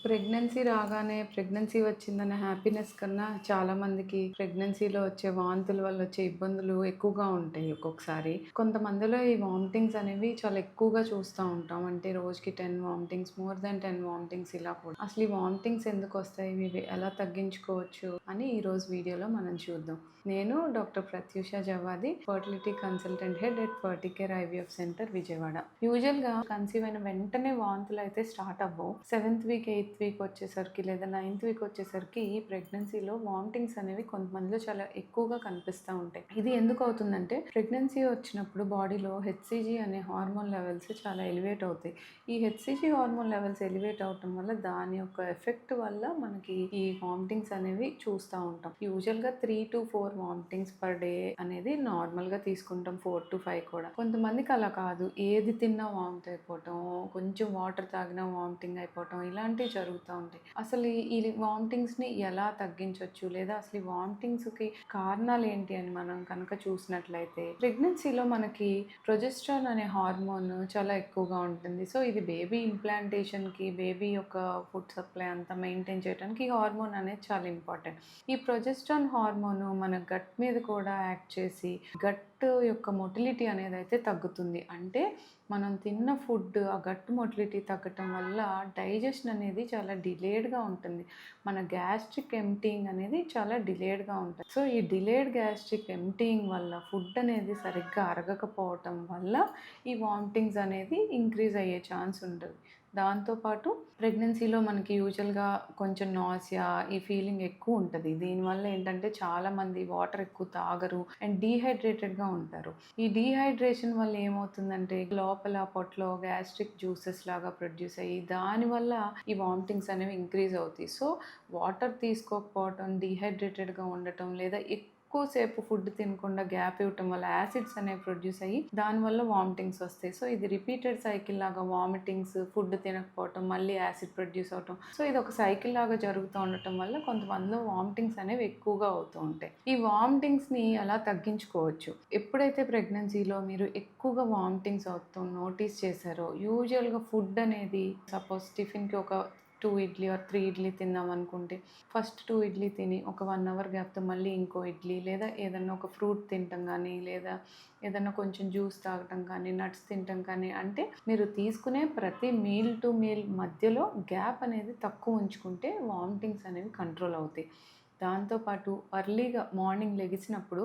Pregnancy రాగానే pregnancy వచ్చిందనే happiness కన్నా చాలామందికి ప్రెగ్నెన్సీలో వచ్చే వాంతుల వల్ల వచ్చే ఇబ్బందులు ఎక్కువగా ఉంటాయి ఒక్కొక్కసారి. కొంతమందిలో ఈ వామిటింగ్స్ అనేవి చాలా ఎక్కువగా చూస్తూ ఉంటాం. అంటే రోజుకి 10 వామిటింగ్స్, మోర్ దాన్ 10 వామిటింగ్స్ ఇలా కూడా. అసలు ఈ వామిటింగ్స్ ఎందుకొస్తాయి? ఇవి ఎలా తగ్గించుకోవచ్చు అని ఈరోజు వీడియోలో మనం చూద్దాం. నేను doctor Prathyusha Jawadi, fertility consultant head at Ferticare IVF centre Vijayawada. యూజువల్‌గా కన్సీవ్ అయిన వెంటనే వాంతులు అయితే స్టార్ట్ అవ్వవు. 7th వీక్, 8th వీక్ వచ్చేసరికి లేదా 9th వీక్ వచ్చేసరికి ఈ ప్రెగ్నెన్సీలో వామిటింగ్స్ అనేవి కొంతమందిలో చాలా ఎక్కువగా కనిపిస్తూ ఉంటాయి. ఇది ఎందుకు అవుతుందంటే ప్రెగ్నెన్సీ వచ్చినప్పుడు బాడీలో హెచ్‌సీజీ అనే హార్మోన్ లెవెల్స్ చాలా ఎలివేట్ అవుతాయి. ఈ హెచ్‌సీజీ హార్మోన్ లెవెల్స్ ఎలివేట్ అవ్వటం వల్ల దాని యొక్క ఎఫెక్ట్ వల్ల మనకి ఈ వామిటింగ్స్ అనేవి చూస్తూ ఉంటాం. యూజువల్‌గా 3-4 వామిటింగ్స్ పర్ డే అనేది నార్మల్‌గా తీసుకుంటాం. 4-5 కూడా. కొంతమందికి అలా కాదు. ఏది తిన్నా వామిట్ అయిపోవటం, కొంచెం వాటర్ తాగినా వామిటింగ్ అయిపోవటం ఇలాంటివి జరుగుతూ ఉంటాయి. అసలు ఈ వామిటింగ్స్‌ని ఎలా తగ్గించొచ్చు? లేదా అసలు ఈ వామిటింగ్స్‌కి కారణాలు ఏంటి అని మనం కనుక చూసినట్లయితే ప్రెగ్నెన్సీలో మనకి ప్రొజెస్ట్రాన్ అనే హార్మోన్ చాలా ఎక్కువగా ఉంటుంది. సో ఇది బేబీ ఇంప్లాంటేషన్‌కి, బేబీ యొక్క ఫుడ్ సప్లై అంతా మెయింటైన్ చేయడానికి ఈ హార్మోన్ అనేది చాలా ఇంపార్టెంట్. ఈ ప్రొజెస్ట్రాన్ హార్మోన్ మన గట్ మీద కూడా యాక్ట్ చేసి గట్ యొక్క మొటిలిటీ అనేది అయితే తగ్గుతుంది. అంటే మనం తిన్న ఫుడ్ ఆ గట్ మొటిలిటీ తగ్గటం వల్ల డైజెషన్ అనేది చాలా డిలేడ్‌గా ఉంటుంది. మన గ్యాస్ట్రిక్ ఎంప్టీయింగ్ అనేది చాలా డిలేడ్‌గా ఉంటుంది. సో ఈ డిలేడ్ గ్యాస్ట్రిక్ ఎంప్టీయింగ్ వల్ల ఫుడ్ అనేది సరిగ్గా అరగకపోవటం వల్ల ఈ వామిటింగ్స్ అనేది ఇంక్రీజ్ అయ్యే ఛాన్స్ ఉంటుంది. దాంతోపాటు ప్రెగ్నెన్సీలో మనకి యూజువల్‌గా కొంచెం నాసియా ఈ ఫీలింగ్ ఎక్కువ ఉంటది. దీనివల్ల ఏంటంటే చాలామంది వాటర్ ఎక్కువ తాగరు అండ్ డీహైడ్రేటెడ్‌గా ఉంటారు. ఈ డీహైడ్రేషన్ వల్ల ఏమవుతుందంటే లోపల పొట్టలో గ్యాస్ట్రిక్ జ్యూసెస్ లాగా ప్రొడ్యూస్ అయ్యి దానివల్ల ఈ వామిటింగ్స్ అనేవి ఇంక్రీజ్ అవుతాయి. సో వాటర్ తీసుకోకపోవటం, డీహైడ్రేటెడ్‌గా ఉండటం లేదా ఎక్కువ సేపు ఫుడ్ తినకుండా గ్యాప్ ఇవ్వటం వల్ల యాసిడ్స్ అనేవి ప్రొడ్యూస్ అయ్యి దానివల్ల వామిటింగ్స్ వస్తాయి. సో ఇది రిపీటెడ్ సైకిల్ లాగా వామిటింగ్స్, ఫుడ్ తినకపోవటం, మళ్ళీ యాసిడ్ ప్రొడ్యూస్ అవ్వటం. సో ఇది ఒక సైకిల్ లాగా జరుగుతూ ఉండటం వల్ల కొంతమందిలో వామిటింగ్స్ అనేవి ఎక్కువగా అవుతూ ఉంటాయి. ఈ వామిటింగ్స్‌ని ఎలా తగ్గించుకోవచ్చు? ఎప్పుడైతే ప్రెగ్నెన్సీలో మీరు ఎక్కువగా వామిటింగ్స్ అవుతూ నోటీస్ చేశారో యూజువల్‌గా ఫుడ్ అనేది సపోజ్ టిఫిన్‌కి ఒక 2 ఇడ్లీ ఆర్ 3 ఇడ్లీ తిందాం అనుకుంటే ఫస్ట్ 2 ఇడ్లీ తిని ఒక 1 అవర్ గ్యాప్‌తో మళ్ళీ ఇంకో ఇడ్లీ లేదా ఏదన్నా ఒక ఫ్రూట్ తినటం గానీ, లేదా ఏదన్నా కొంచెం జ్యూస్ తాగటం కానీ, నట్స్ తినటం కానీ అంటే మీరు తీసుకునే ప్రతి మీల్ టు మీల్ మధ్యలో గ్యాప్ అనేది తక్కువ ఉంచుకుంటే వామిటింగ్స్ అనేవి కంట్రోల్ అవుతాయి. దాంతోపాటు ఎర్లీగా మార్నింగ్ లెగిసినప్పుడు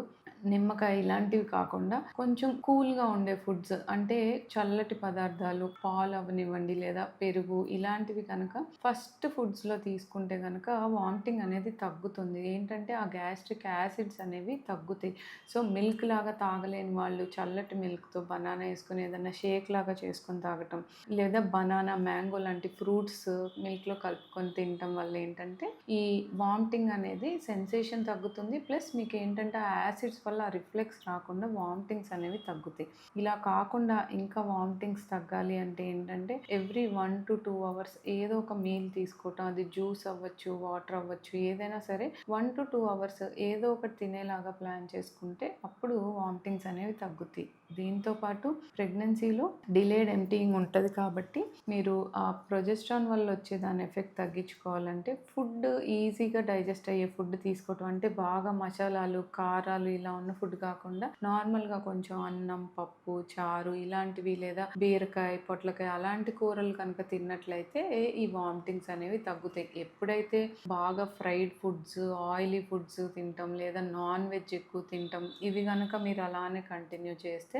నిమ్మకాయ ఇలాంటివి కాకుండా కొంచెం కూల్‌గా ఉండే ఫుడ్స్ అంటే చల్లటి పదార్థాలు పాలు అవ్వనివ్వండి లేదా పెరుగు ఇలాంటివి కనుక ఫస్ట్ ఫుడ్స్‌లో తీసుకుంటే గనక వామిటింగ్ అనేది తగ్గుతుంది. ఏంటంటే ఆ గ్యాస్ట్రిక్ యాసిడ్స్ అనేవి తగ్గుతాయి. సో మిల్క్ లాగా తాగలేని వాళ్ళు చల్లటి మిల్క్‌తో బనానా ఏసుకొని ఏదన్నా షేక్ లాగా చేసుకొని తాగటం లేదా బనానా, మ్యాంగో లాంటి ఫ్రూట్స్ మిల్క్‌లో కలుపుకొని తినటం వల్ల ఏంటంటే ఈ వామిటింగ్ అనేది సెన్సేషన్ తగ్గుతుంది. ప్లస్ మీకేంటంటే ఆ యాసిడ్స్ వల్ల రిఫ్లెక్స్ రాకుండా వామిటింగ్స్ అనేవి తగ్గుతాయి. ఇలా కాకుండా ఇంకా వామిటింగ్స్ తగ్గాలి అంటే ఏంటంటే ఎవ్రీ 1-2 అవర్స్ ఏదో ఒక మీల్ తీసుకోవటం. అది జ్యూస్ అవ్వచ్చు, వాటర్ అవ్వచ్చు ఏదైనా సరే 1-2 అవర్స్ ఏదో ఒకటి తినేలాగా ప్లాన్ చేసుకుంటే అప్పుడు వామిటింగ్స్ అనేవి తగ్గుతాయి. దీంతో పాటు ప్రెగ్నెన్సీలో డిలేడ్ ఎంప్టీయింగ్ ఉంటది కాబట్టి మీరు ఆ ప్రొజెస్ట్రాన్ వల్ల వచ్చే దాని ఎఫెక్ట్ తగ్గించుకోవాలంటే ఫుడ్ ఈజీగా డైజెస్ట్ అయ్యే ఫుడ్ తీసుకోవటం. అంటే బాగా మసాలాలు, కారాలు ఇలా ఉన్న ఫుడ్ కాకుండా నార్మల్‌గా కొంచెం అన్నం, పప్పు, చారు ఇలాంటివి లేదా బీరకాయ, పొట్లకాయ అలాంటి కూరలు కనుక తిన్నట్లయితే ఈ వామిటింగ్స్ అనేవి తగ్గుతాయి. ఎప్పుడైతే బాగా ఫ్రైడ్ ఫుడ్స్, ఆయిలీ ఫుడ్స్ తింటాం లేదా నాన్ వెజ్ ఎక్కువ తింటాం ఇవి గనక మీరు అలానే కంటిన్యూ చేస్తే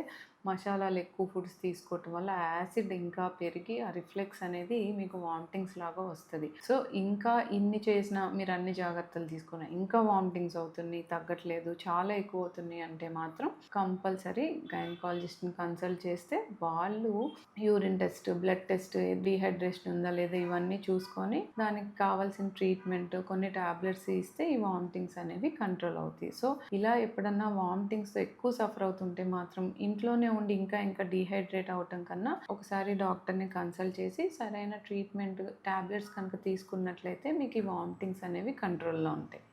మసాలాలు ఎక్కువ ఫుడ్స్ తీసుకోవటం వల్ల యాసిడ్ ఇంకా పెరిగి ఆ రిఫ్లెక్స్ అనేది మీకు వామిటింగ్స్ లాగా వస్తది. సో ఇంకా ఇన్ని చేసినా మీరు అన్ని జాగ్రత్తలు తీసుకున్నా ఇంకా వామిటింగ్స్ అవుతున్నాయి, తగ్గట్లేదు, చాలా ఎక్కువ అవుతున్నాయి అంటే మాత్రం కంపల్సరీ గైనకాలజిస్ట్‌ని కన్సల్ట్ చేస్తే వాళ్ళు urine test, blood test, dehydration ఉందా లేదా ఇవన్నీ చూసుకొని దానికి కావాల్సిన ట్రీట్మెంట్ కొన్ని టాబ్లెట్స్ ఇస్తే ఈ వామిటింగ్స్ అనేవి కంట్రోల్ అవుతాయి. సో ఇలా ఎప్పుడన్నా వామిటింగ్స్‌తో ఎక్కువ సఫర్ అవుతుంటే మాత్రం ఇంట్లోనే ఉండి ఇంకా డీహైడ్రేట్ అవ్వటం కన్నా ఒకసారి డాక్టర్‌ని కన్సల్ట్ చేసి సరైన ట్రీట్మెంట్ టాబ్లెట్స్ కనుక తీసుకున్నట్లయితే మీకు ఈ వామిటింగ్స్ అనేవి కంట్రోల్‌లో ఉంటాయి.